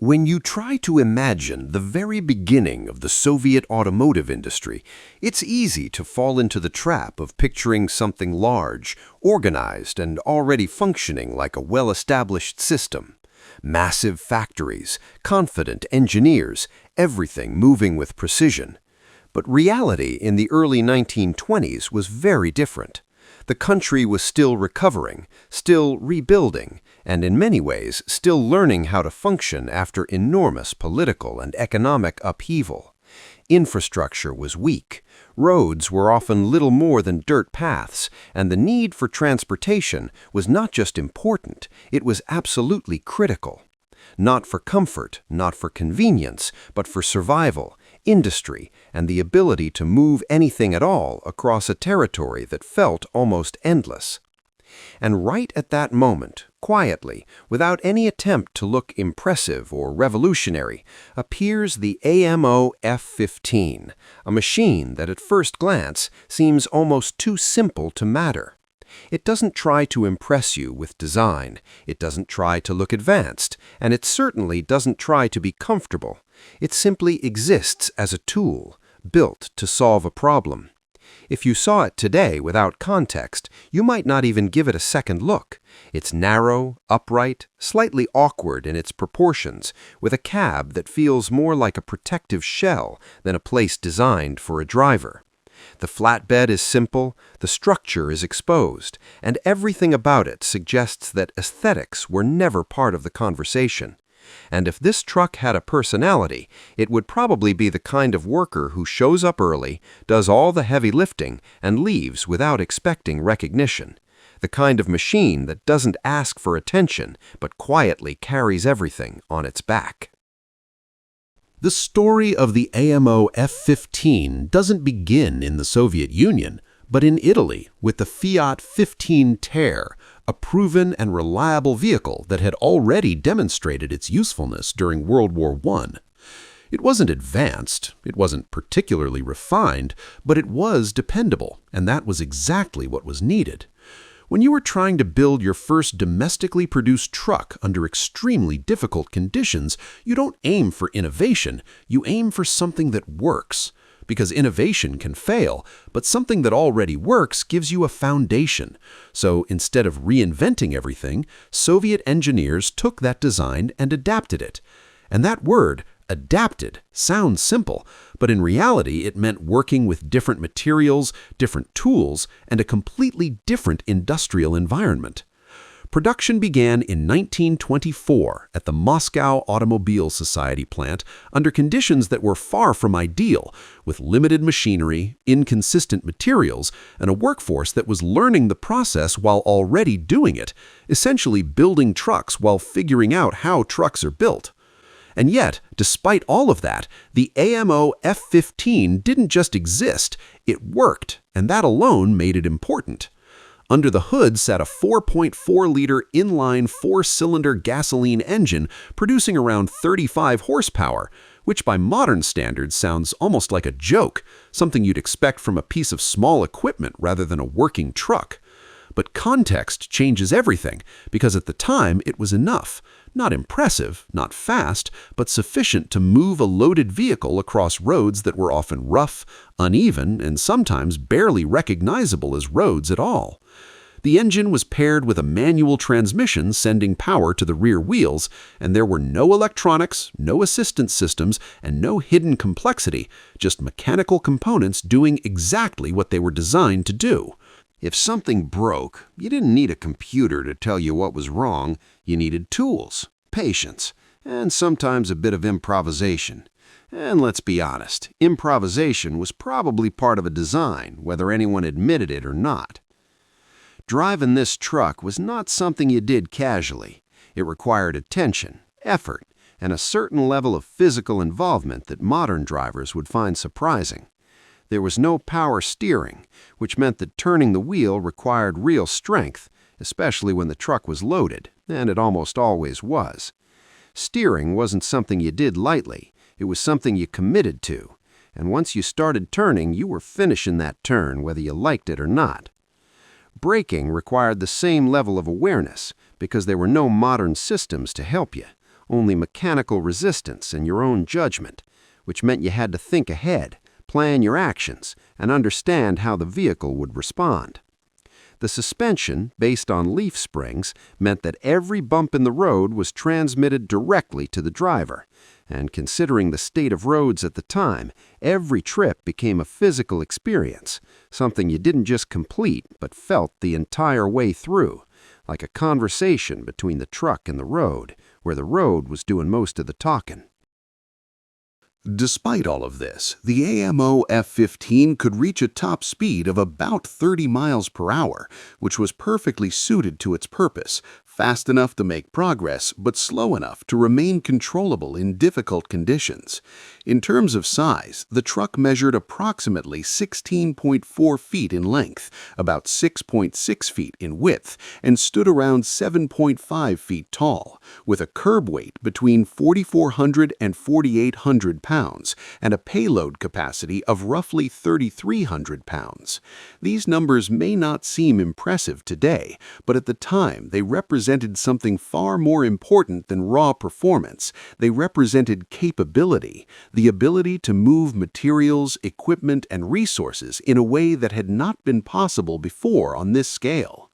When you try to imagine the very beginning of the Soviet automotive industry, it's easy to fall into the trap of picturing something large, organized, and already functioning like a well-established system. Massive factories, confident engineers, everything moving with precision. But reality in the early 1920s was very different. The country was still recovering, still rebuilding, and in many ways still learning how to function after enormous political and economic upheaval. Infrastructure was weak, roads were often little more than dirt paths, and the need for transportation was not just important, it was absolutely critical. Not for comfort, not for convenience, but for survival, industry, and the ability to move anything at all across a territory that felt almost endless. And right at that moment, quietly, without any attempt to look impressive or revolutionary, appears the AMO F-15, a machine that at first glance seems almost too simple to matter. It doesn't try to impress you with design, it doesn't try to look advanced, and it certainly doesn't try to be comfortable. It simply exists as a tool, built to solve a problem. If you saw it today without context, you might not even give it a second look. It's narrow, upright, slightly awkward in its proportions, with a cab that feels more like a protective shell than a place designed for a driver. The flatbed is simple, the structure is exposed, and everything about it suggests that aesthetics were never part of the conversation. And if this truck had a personality, it would probably be the kind of worker who shows up early, does all the heavy lifting, and leaves without expecting recognition. The kind of machine that doesn't ask for attention, but quietly carries everything on its back. The story of the AMO F-15 doesn't begin in the Soviet Union, but in Italy with the Fiat 15 Ter, a proven and reliable vehicle that had already demonstrated its usefulness during World War I. It wasn't advanced, it wasn't particularly refined, but it was dependable, and that was exactly what was needed. When you were trying to build your first domestically produced truck under extremely difficult conditions, you don't aim for innovation, you aim for something that works. Because innovation can fail, but something that already works gives you a foundation. So instead of reinventing everything, Soviet engineers took that design and adapted it. And that word, adapted, sounds simple, but in reality it meant working with different materials, different tools, and a completely different industrial environment. Production began in 1924 at the Moscow Automobile Society plant under conditions that were far from ideal, with limited machinery, inconsistent materials, and a workforce that was learning the process while already doing it, essentially building trucks while figuring out how trucks are built. And yet, despite all of that, the AMO F-15 didn't just exist, it worked, and that alone made it important. Under the hood sat a 4.4-liter inline four-cylinder gasoline engine producing around 35 horsepower, which by modern standards sounds almost like a joke, something you'd expect from a piece of small equipment rather than a working truck. But context changes everything, because at the time it was enough. Not impressive, not fast, but sufficient to move a loaded vehicle across roads that were often rough, uneven, and sometimes barely recognizable as roads at all. The engine was paired with a manual transmission sending power to the rear wheels, and there were no electronics, no assistance systems, and no hidden complexity, just mechanical components doing exactly what they were designed to do. If something broke, you didn't need a computer to tell you what was wrong. You needed tools, patience, and sometimes a bit of improvisation. And let's be honest, improvisation was probably part of a design, whether anyone admitted it or not. Driving this truck was not something you did casually. It required attention, effort, and a certain level of physical involvement that modern drivers would find surprising. There was no power steering, which meant that turning the wheel required real strength, especially when the truck was loaded, and it almost always was. Steering wasn't something you did lightly, it was something you committed to, and once you started turning, you were finishing that turn whether you liked it or not. Braking required the same level of awareness because there were no modern systems to help you, only mechanical resistance and your own judgment, which meant you had to think ahead, plan your actions, and understand how the vehicle would respond. The suspension, based on leaf springs, meant that every bump in the road was transmitted directly to the driver, and considering the state of roads at the time, every trip became a physical experience, something you didn't just complete but felt the entire way through, like a conversation between the truck and the road, where the road was doing most of the talking. Despite all of this, the AMO F-15 could reach a top speed of about 30 miles per hour, which was perfectly suited to its purpose, fast enough to make progress, but slow enough to remain controllable in difficult conditions. In terms of size, the truck measured approximately 16.4 feet in length, about 6.6 feet in width, and stood around 7.5 feet tall, with a curb weight between 4,400 and 4,800 pounds, and a payload capacity of roughly 3,300 pounds. These numbers may not seem impressive today, but at the time they represented something far more important than raw performance. They represented capability, the ability to move materials, equipment, and resources in a way that had not been possible before on this scale.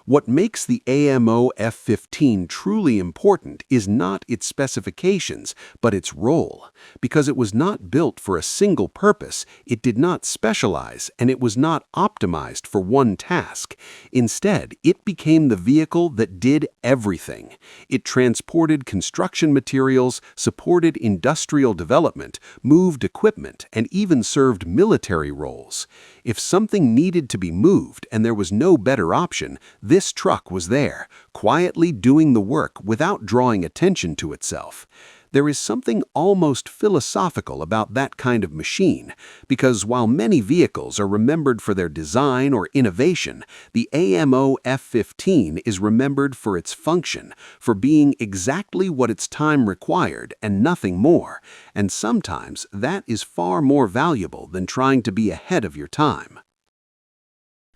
What makes the AMO F-15 truly important is not its specifications, but its role. Because it was not built for a single purpose, it did not specialize, and it was not optimized for one task. Instead, it became the vehicle that did everything. It transported construction materials, supported industrial development, moved equipment, and even served military roles. If something needed to be moved and there was no better option, this truck was there, quietly doing the work without drawing attention to itself. There is something almost philosophical about that kind of machine, because while many vehicles are remembered for their design or innovation, the AMO F-15 is remembered for its function, for being exactly what its time required and nothing more, and sometimes that is far more valuable than trying to be ahead of your time.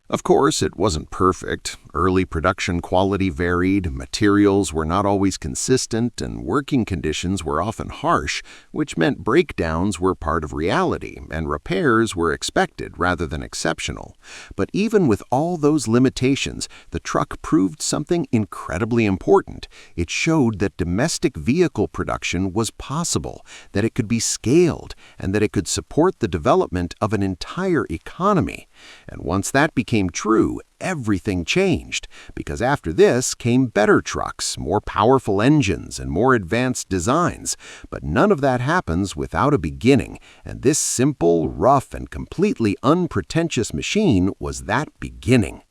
Of course, it wasn't perfect. Early production quality varied, materials were not always consistent, and working conditions were often harsh, which meant breakdowns were part of reality, and repairs were expected rather than exceptional. But even with all those limitations, the truck proved something incredibly important. It showed that domestic vehicle production was possible, that it could be scaled, and that it could support the development of an entire economy. And once that became true, everything changed, because after this came better trucks, more powerful engines, and more advanced designs. But none of that happens without a beginning, and this simple, rough, and completely unpretentious machine was that beginning.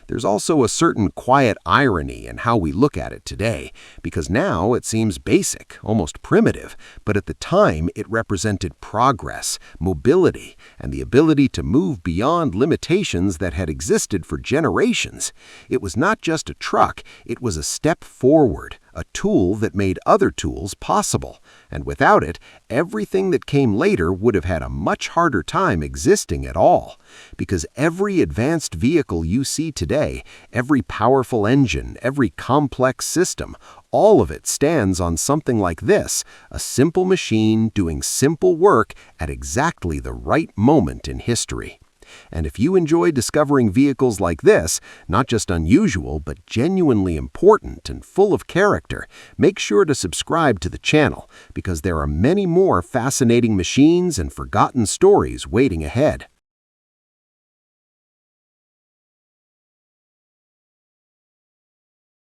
There's also a certain quiet irony in how we look at it today, because now it seems basic, almost primitive, but at the time it represented progress, mobility, and the ability to move beyond limitations that had existed for generations. It was not just a truck, it was a step forward, a tool that made other tools possible, and without it, everything that came later would have had a much harder time existing at all. Because every advanced vehicle you see today, every powerful engine, every complex system, all of it stands on something like this, a simple machine doing simple work at exactly the right moment in history. And if you enjoy discovering vehicles like this, not just unusual, but genuinely important and full of character, make sure to subscribe to the channel, because there are many more fascinating machines and forgotten stories waiting ahead.